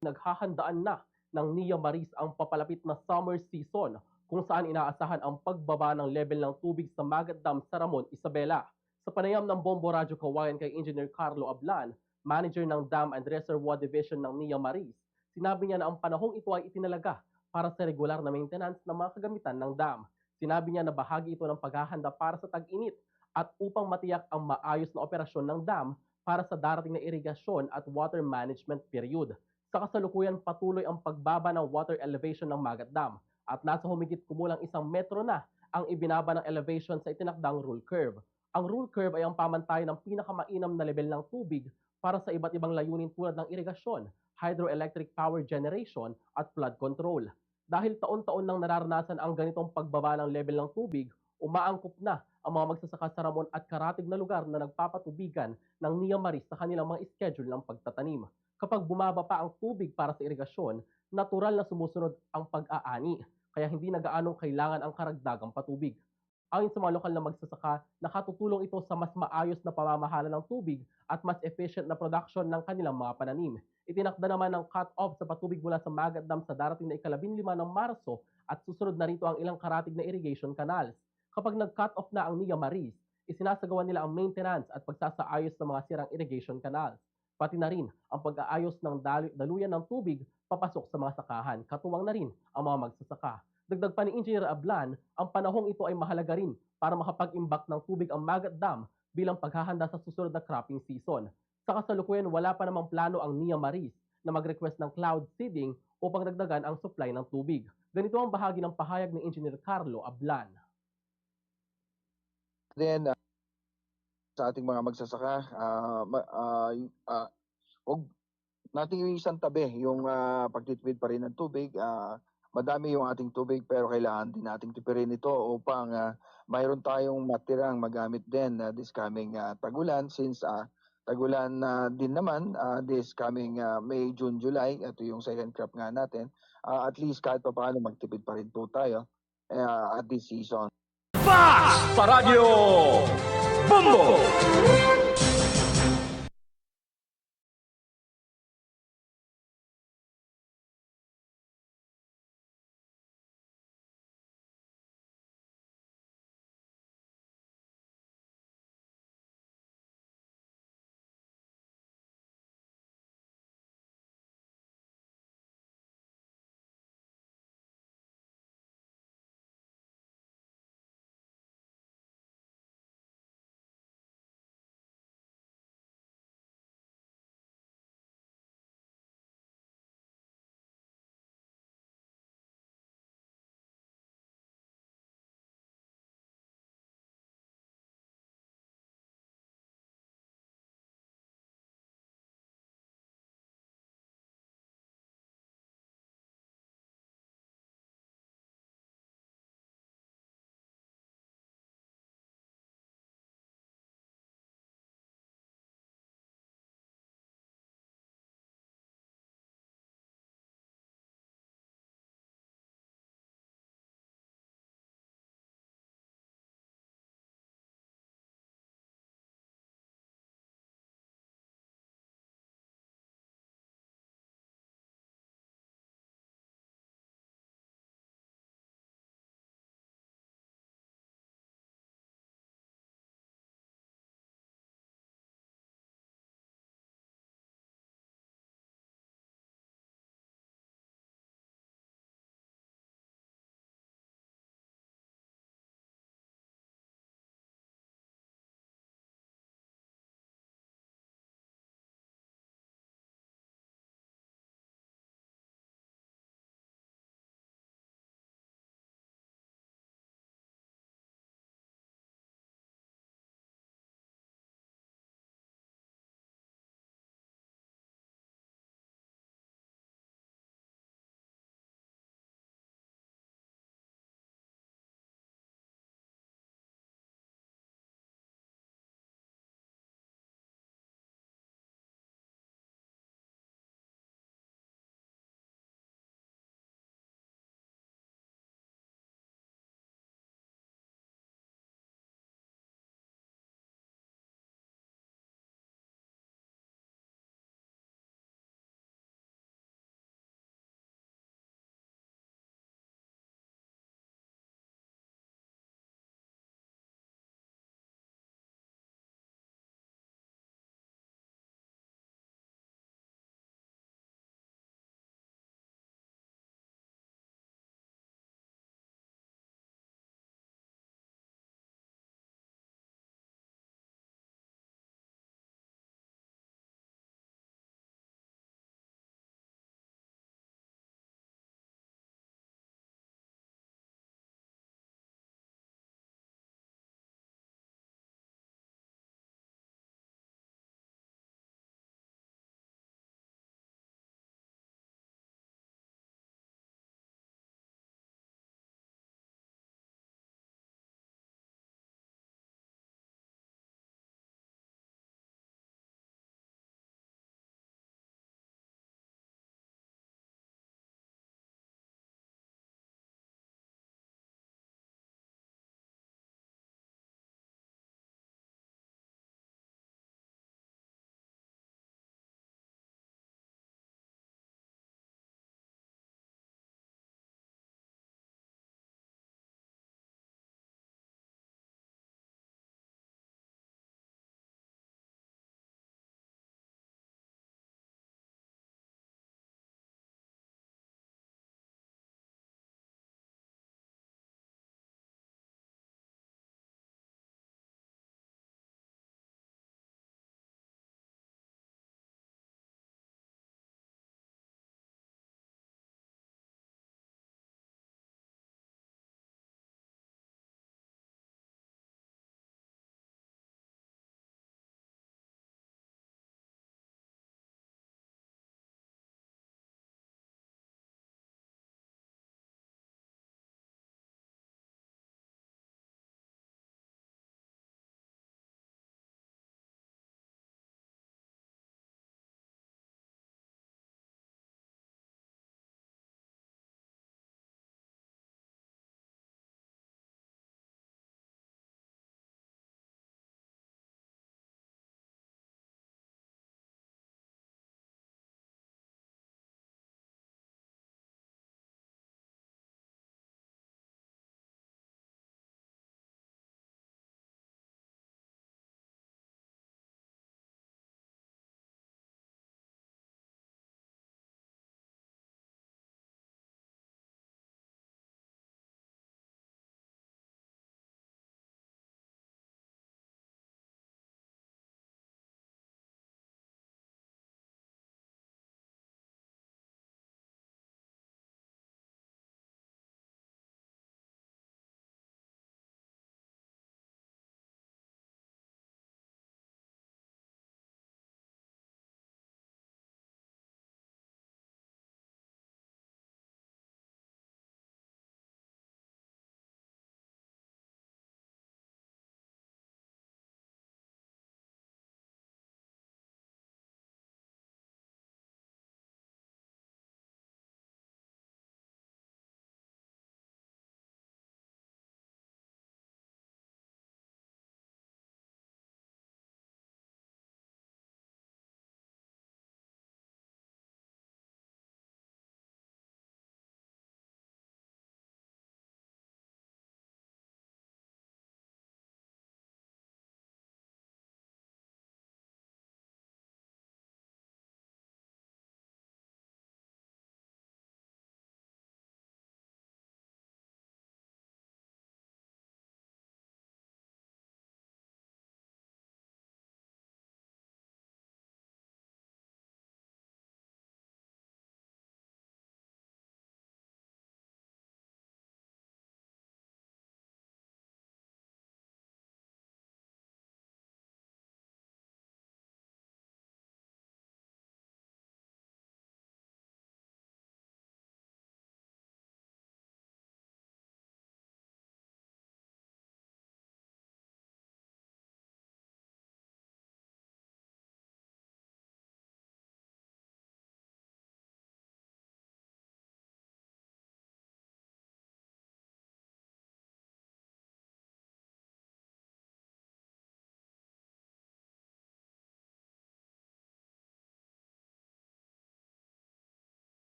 Naghahandaan na ng Nia Maris ang papalapit na summer season kung saan inaasahan ang pagbaba ng level ng tubig sa Magat Dam sa Ramon, Isabela. Sa panayam ng Bombo Radyo Kawayan kay Engineer Carlo Ablan, manager ng Dam and Reservoir Division ng Nia Maris, sinabi niya na ang panahong ito ay itinalaga para sa regular na maintenance ng mga kagamitan ng dam. Sinabi niya na bahagi ito ng paghahanda para sa tag-init at upang matiyak ang maayos na operasyon ng dam para sa darating na irigasyon at water management period. Sa kasalukuyan, patuloy ang pagbaba ng water elevation ng Magat Dam at nasa humigit kumulang 1 metro na ang ibinaba ng elevation sa itinakdang rule curve. Ang rule curve ay ang pamantayan ng pinakamainam na level ng tubig para sa iba't ibang layunin tulad ng irigasyon, hydroelectric power generation at flood control. Dahil taon-taon nang nararanasan ang ganitong pagbaba ng level ng tubig, umaangkop na ang mga magsasaka sa Ramon at karatig na lugar na nagpapatubigan ng Nia Maris sa kanilang mga schedule ng pagtatanim. Kapag bumaba pa ang tubig para sa irigasyon, natural na sumusunod ang pag-aani, kaya hindi na gaanong kailangan ang karagdagang patubig. Ayon sa mga lokal na magsasaka, nakatutulong ito sa mas maayos na pamamahala ng tubig at mas efficient na production ng kanilang mga pananim. Itinakda naman ng cut-off sa patubig mula sa Magat Dam sa darating na ika-15 ng Marso at susunod na rito ang ilang karatig na irrigation canals. Kapag nag-cut off na ang Nia Maris, isinasagawa nila ang maintenance at pagsasaayos ng mga sirang irrigation canals pati na rin ang pag-aayos ng daluyan ng tubig papasok sa mga sakahan, katuwang na rin ang mga magsasaka. Dagdag pa ni Engineer Ablan, ang panahong ito ay mahalaga rin para makapag-imbak ng tubig ang Magat Dam bilang paghahanda sa susunod na cropping season. Sa kasalukuyan, wala pa namang plano ang Nia Maris na mag-request ng cloud seeding upang dagdagan ang supply ng tubig. Ganito ang bahagi ng pahayag ni Engineer Carlo Ablan. Then, sa ating mga magsasaka, huwag nating isang tabi yung pagtitipid pa rin ng tubig. Madami yung ating tubig pero kailangan din nating tipirin ito upang mayroon tayong matirang magamit din this coming tagulan since tagulan din naman this coming May, June, July. Ito yung second crop nga natin. At least kahit pa paano magtipid pa rin po tayo at this season. Sa Radyo Bombo!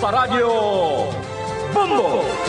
sa Radyo Bumbo!